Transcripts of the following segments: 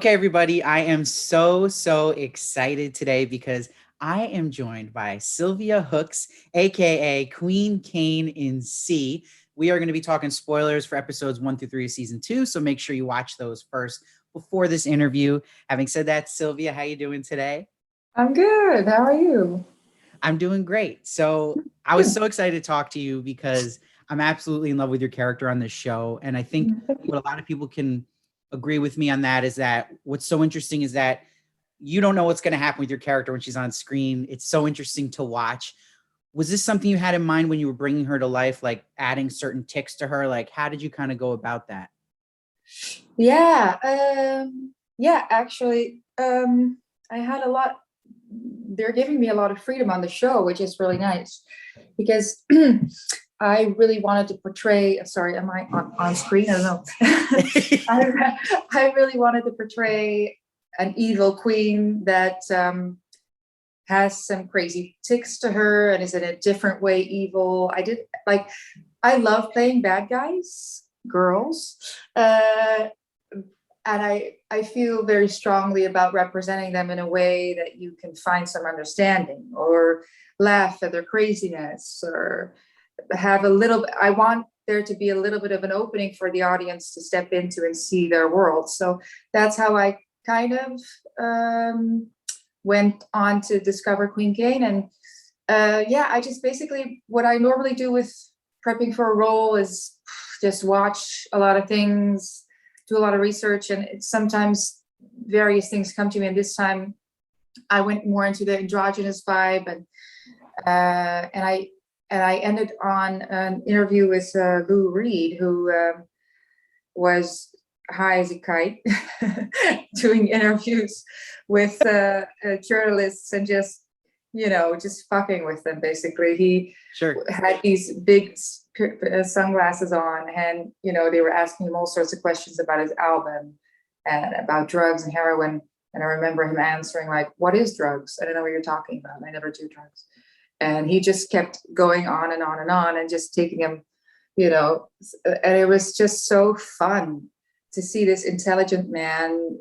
Okay, everybody, I am so excited today because I am joined by Sylvia Hoeks, aka Queen Kane in C. We are going to be talking spoilers for episodes 1 through 3 of season 2, so make sure you watch those first before this interview. Having said that, Sylvia, how you doing today? I'm good. How are you? I'm doing great. So I was Good. so excited to talk to you because I'm absolutely in love with your character on this show. And I think Thank you. what a lot of people can agree with me on that is that what's so interesting is that you don't know what's going to happen with your character when she's on screen. It's so interesting to watch. Was this something you had in mind when you were bringing her to life, like adding certain ticks to her? Like, how did you kind of go about that? Yeah, actually, I had a lot. They're giving me a lot of freedom on the show, which is really nice because I really wanted to portray. Sorry, am I on screen? I don't know. I really wanted to portray an evil queen that has some crazy ticks to her and is in a different way evil. I love playing bad guys, girls. Uh, and I feel very strongly about representing them in a way that you can find some understanding or laugh at their craziness or have a little. I want there to be a little bit of an opening for the audience to step into and see their world. So that's how I kind of went on to discover Queen Kane. And yeah, I just basically what I normally do with prepping for a role is just watch a lot of things, do a lot of research, and sometimes various things come to me. And this time, I went more into the androgynous vibe, and I ended on an interview with Lou Reed, who was high as a kite, doing interviews with journalists and just fucking with them. Basically, he Sure. had these big sunglasses on, and they were asking him all sorts of questions about his album and about drugs and heroin. And I remember him answering like, "What is drugs? I don't know what you're talking about. I never do drugs." And he just kept going on and on and on, and just taking him, and it was just so fun to see this intelligent man,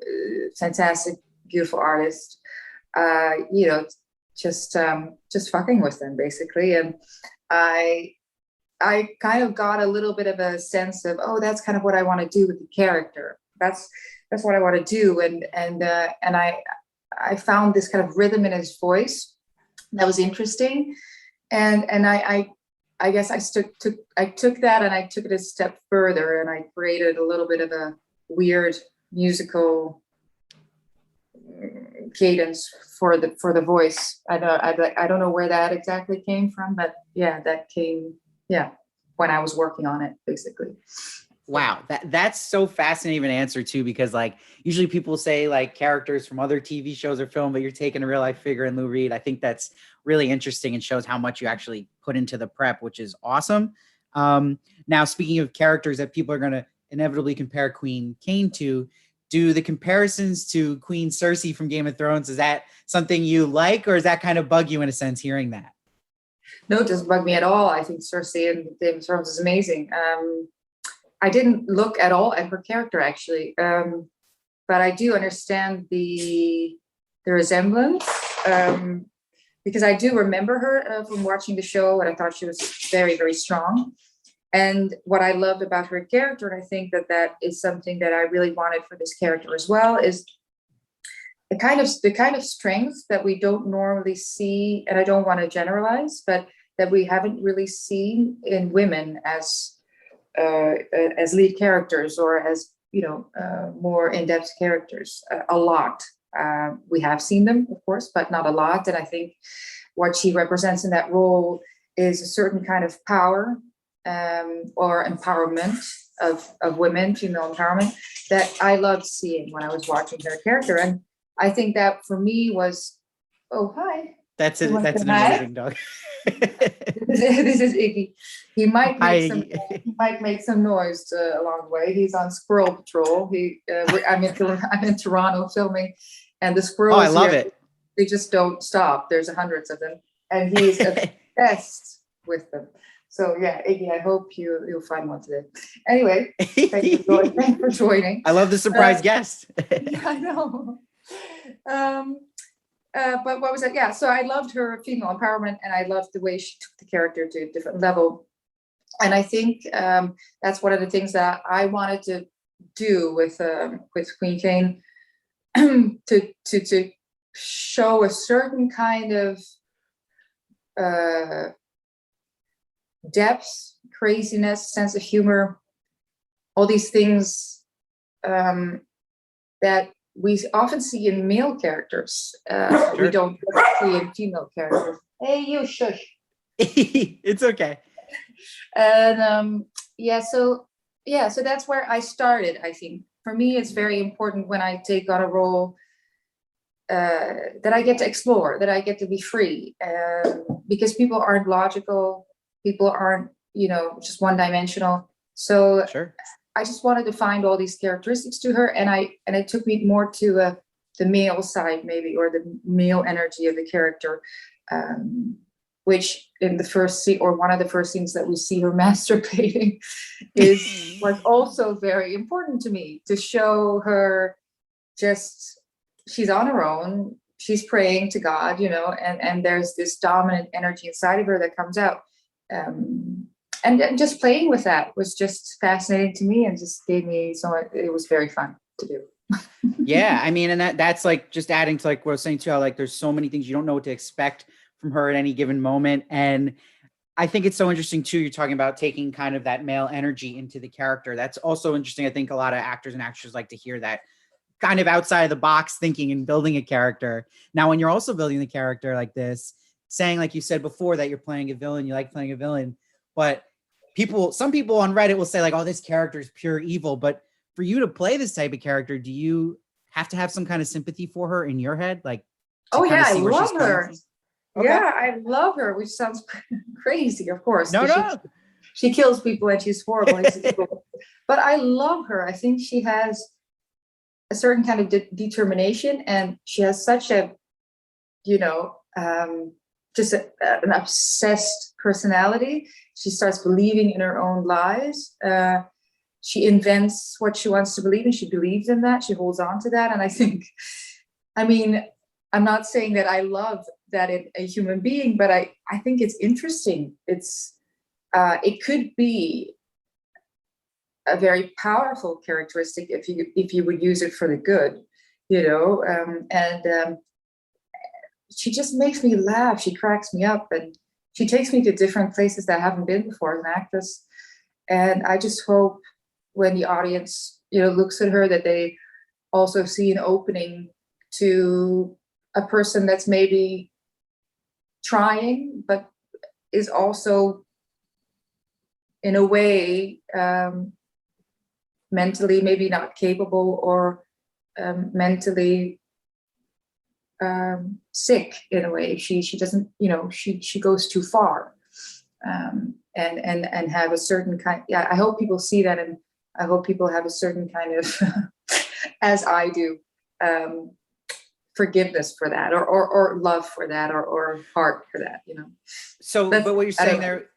fantastic, beautiful artist, just fucking with them basically. And I I kind of got a little bit of a sense of, oh, that's kind of what I want to do with the character. That's what I want to do. And I found this kind of rhythm in his voice that was interesting. And I guess I took that and I took it a step further, and I created a little bit of a weird musical cadence for the voice. I don't know where that exactly came from, but yeah, that came, yeah, when I was working on it, basically. Wow, that's so fascinating of an answer too, because like usually people say like characters from other TV shows or film, but you're taking a real life figure in Lou Reed. I think that's really interesting and shows how much you actually put into the prep, which is awesome. Now, speaking of characters that people are going to inevitably compare Queen Kane to, do the comparisons to Queen Cersei from Game of Thrones, is that something you like, or is that kind of bug you in a sense hearing that? No, it doesn't bug me at all. I think Cersei in Game of Thrones is amazing. I didn't look at all at her character actually, but I do understand the resemblance, because I do remember her from watching the show, and I thought she was very, very strong. And what I loved about her character, and I think that is something that I really wanted for this character as well, is the kind of strength that we don't normally see, and I don't want to generalize, but that we haven't really seen in women as lead characters, or as more in-depth characters, a lot. We have seen them, of course, but not a lot. And I think what she represents in that role is a certain kind of power, or empowerment of women, female empowerment, that I loved seeing when I was watching her character. And I think that for me was, oh, hi. That's You it. want to That's say an hi? amazing dog. This is Iggy. He might make some. Hi. He might make some noise along the way. He's on squirrel patrol. I'm in Toronto filming, and the Oh, I squirrels love here, it. they just don't stop. There's hundreds of them, and he's obsessed with them. So yeah, Iggy, I hope you'll find one today. Anyway, thanks for joining. I love the surprise guest. Yeah, I know. But what was it? Yeah, so I loved her female empowerment, and I loved the way she took the character to a different level. And I think that's one of the things that I wanted to do with Queen Kane, to show a certain kind of depth, craziness, sense of humor, all these things that we often see in male characters. Sure. We don't see in female characters. Hey, you shush. It's okay. And so that's where I started. I think for me, it's very important when I take on a role that I get to explore, that I get to be free, because people aren't logical, people aren't, just one-dimensional. So Sure. I just wanted to find all these characteristics to her, and it took me more to the male side, maybe, or the male energy of the character, which in the first scene, or one of the first scenes that we see her masturbating, was also very important to me, to show her just, she's on her own, she's praying to God, and there's this dominant energy inside of her that comes out. And just playing with that was just fascinating to me, and just gave me it was very fun to do. Yeah, I mean, and that's like just adding to like what I was saying too, how like there's so many things you don't know what to expect from her at any given moment. And I think it's so interesting too, you're talking about taking kind of that male energy into the character. That's also interesting. I think a lot of actors and actresses like to hear that kind of outside of the box thinking and building a character. Now, when you're also building the character like this, saying, like you said before, that you're playing a villain, you like playing a villain, but some people on Reddit will say like, oh, this character is pure evil. But for you to play this type of character, do you have to have some kind of sympathy for her in your head? Like, oh yeah, I love her. Okay. Yeah, I love her, which sounds crazy, of course. No. She kills people and she's horrible. But I love her. I think she has a certain kind of determination, and she has such a, just an obsessed personality. She starts believing in her own lies. She invents what she wants to believe, and she believes in that. She holds on to that. And I think, I'm not saying that I love that in a human being, but I think it's interesting. It could be a very powerful characteristic if you would use it for the good, and she just makes me laugh. She cracks me up, and she takes me to different places that I haven't been before as an actress. And I just hope when the audience, looks at her, that they also see an opening to a person that's maybe trying, but is also in a way mentally maybe not capable, or mentally sick in a way. She doesn't, she goes too far, and have a certain kind. Yeah, I hope people see that, and I hope people have a certain kind of, as I do, forgiveness for that, or love for that, or heart for that. So, but what you're saying there.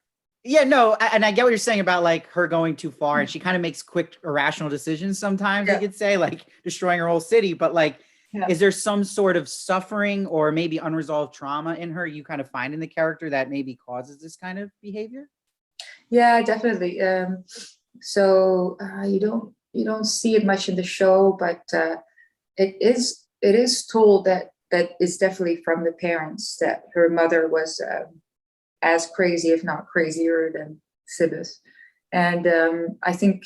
Yeah, no, and I get what you're saying about like her going too far, and she kind of makes quick, irrational decisions sometimes, you could say, like destroying her whole city. But like, is there some sort of suffering or maybe unresolved trauma in her you kind of find in the character that maybe causes this kind of behavior? Yeah, definitely. So you don't see it much in the show, but it is told that is definitely from the parents, that her mother was as crazy, if not crazier, than Sybeth. And I think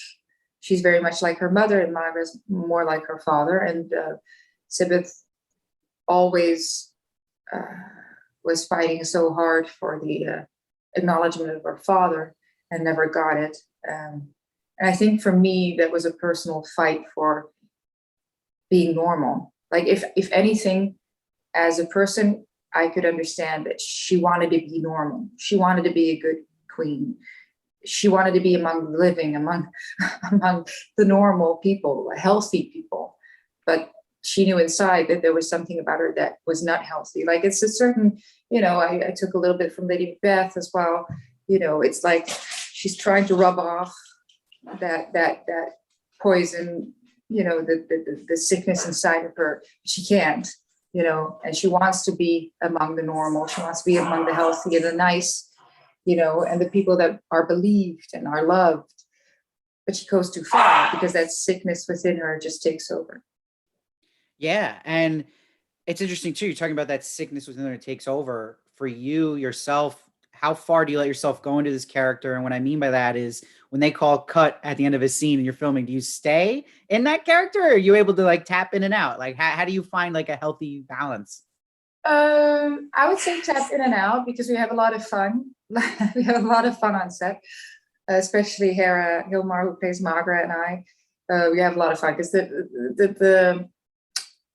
she's very much like her mother, and Margaret's more like her father. And Sybeth always was fighting so hard for the acknowledgement of her father, and never got it. And I think for me, that was a personal fight for being normal. Like, if anything, as a person, I could understand that she wanted to be normal. She wanted to be a good queen. She wanted to be among the living, among the normal people, healthy people. But she knew inside that there was something about her that was not healthy. Like, it's a certain, I took a little bit from Lady Macbeth as well. it's like she's trying to rub off that poison, the sickness inside of her. She can't, and she wants to be among the normal. She wants to be among the healthy and the nice, and the people that are believed and are loved. But she goes too far because that sickness within her just takes over. Yeah. And it's interesting too. You're talking about that sickness within her takes over. For you yourself, how far do you let yourself go into this character? And what I mean by that is when they call cut at the end of a scene and you're filming, do you stay in that character, or are you able to like tap in and out? Like how do you find like a healthy balance? I would say tap in and out because we have a lot of fun. We have a lot of fun on set, especially Hera Hilmar, who plays Margaret, and I. We have a lot of fun because the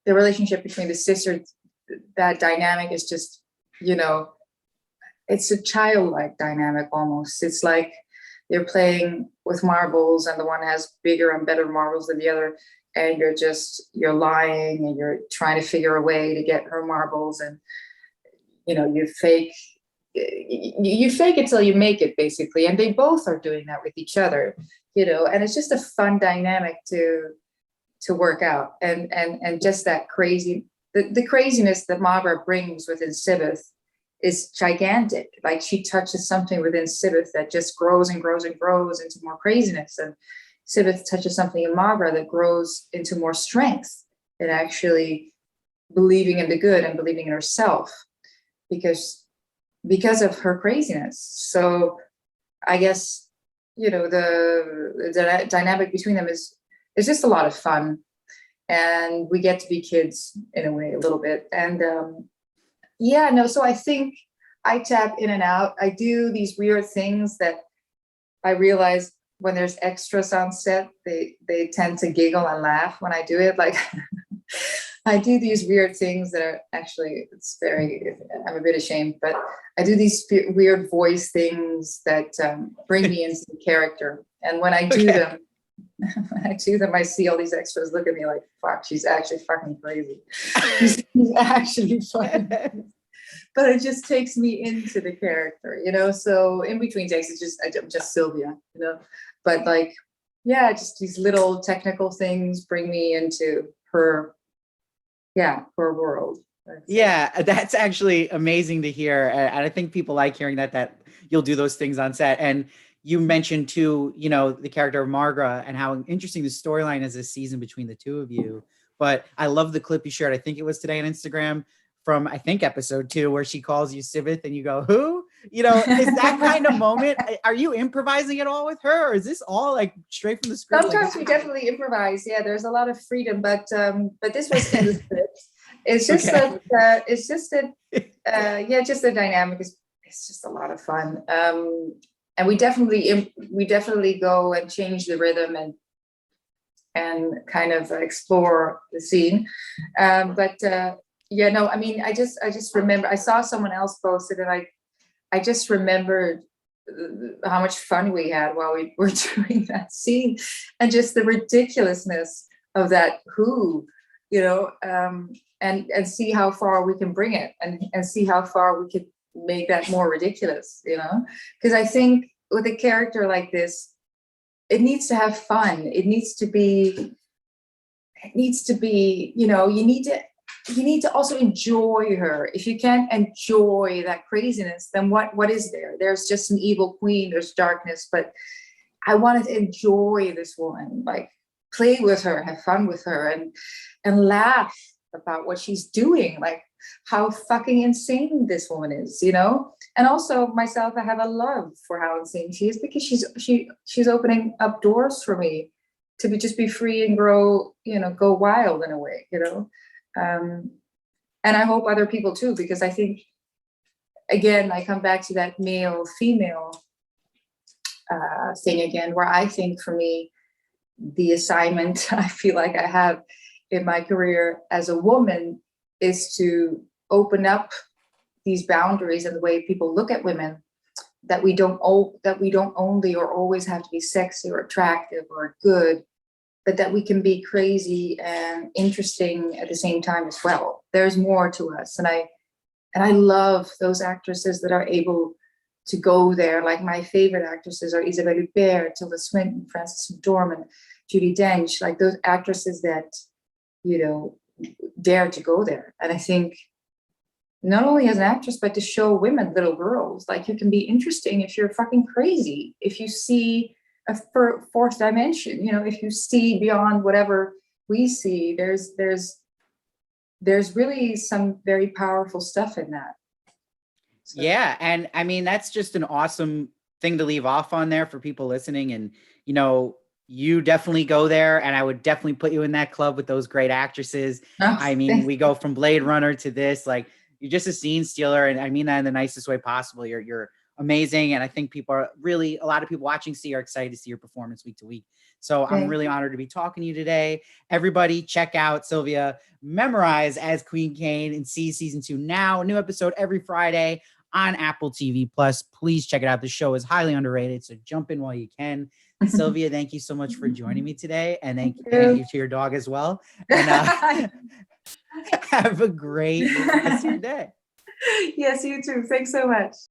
relationship between the sisters, that dynamic is just, it's a childlike dynamic almost. It's like you're playing with marbles and the one has bigger and better marbles than the other. And you're lying and you're trying to figure a way to get her marbles. And, you fake it till you make it, basically. And they both are doing that with each other, and it's just a fun dynamic to work out. And just that the craziness that Margaret brings within Sybeth is gigantic. Like she touches something within Sybeth that just grows and grows and grows into more craziness. And Sybeth touches something in Margaret that grows into more strength and actually believing in the good and believing in herself because of her craziness. So I guess, the dynamic between them is just a lot of fun. And we get to be kids in a way, a little bit. And so I think I tap in and out. I do these weird things that I realize when there's extras on set, they tend to giggle and laugh when I do it. Like I do these weird things that are actually, I'm a bit ashamed, but I do these weird voice things that bring me into the character. And when I do them, I see all these extras look at me like, fuck, she's actually fucking crazy. She's actually fucking crazy. But it just takes me into the character, so in between takes I'm just Sylvia, but like, yeah, just these little technical things bring me into her world. Yeah, that's actually amazing to hear. And I think people like hearing that you'll do those things on set. And you mentioned too, the character of Margaret and how interesting the storyline is this season between the two of you. But I love the clip you shared. I think it was today on Instagram from, I think, episode 2, where she calls you Sybeth and you go, who? Is that kind of moment? Are you improvising at all with her? Or is this all like straight from the script? Sometimes we definitely improvise. Yeah, there's a lot of freedom, but this was in the script. It's just just the dynamic it's just a lot of fun. And we definitely go and change the rhythm and kind of explore the scene. I just remember I saw someone else post it, and I just remembered how much fun we had while we were doing that scene, and just the ridiculousness of that and see how far we can bring it, and see how far we could make that more ridiculous, because I think with a character like this, it needs to have fun. It needs to be, you need to also enjoy her. If you can't enjoy that craziness, then what is there? There's just an evil queen, there's darkness, but I wanted to enjoy this woman, like play with her, have fun with her, and laugh about what she's doing, like how fucking insane this woman is, And also myself, I have a love for how insane she is, because she's opening up doors for me to be free and grow, go wild in a way, and I hope other people too, because I think, again, I come back to that male female thing again, where I think for me, the assignment I feel like I have in my career as a woman is to open up these boundaries and the way people look at women, that we don't only or always have to be sexy or attractive or good, but that we can be crazy and interesting at the same time as well. There's more to us. And I love those actresses that are able to go there. Like my favorite actresses are Isabelle Huppert, Tilda Swinton, Frances McDormand, Judi Dench, like those actresses that, you know, dare to go there. And I think not only as an actress, but to show women, little girls, like you can be interesting if you're fucking crazy, if you see a fourth dimension, you know, if you see beyond whatever we see, there's really some very powerful stuff in that. So. Yeah. And I mean, that's just an awesome thing to leave off on there for people listening. And, you know, you definitely go there, and I would definitely put you in that club with those great actresses. Oh, I mean, we go from Blade Runner to this, like, you're just a scene stealer. And I mean that in the nicest way possible. You're amazing. And I think people are really, a lot of people watching are excited to see your performance week to week. So I'm really honored to be talking to you today. Everybody check out Sylvia Memorize as Queen Kane and see season 2 now. A new episode every Friday on Apple TV Plus. Please check it out. The show is highly underrated, so jump in while you can. Sylvia, thank you so much for joining me today, and thank you to your dog as well. And have a great rest of your day. Yes, you too. Thanks so much.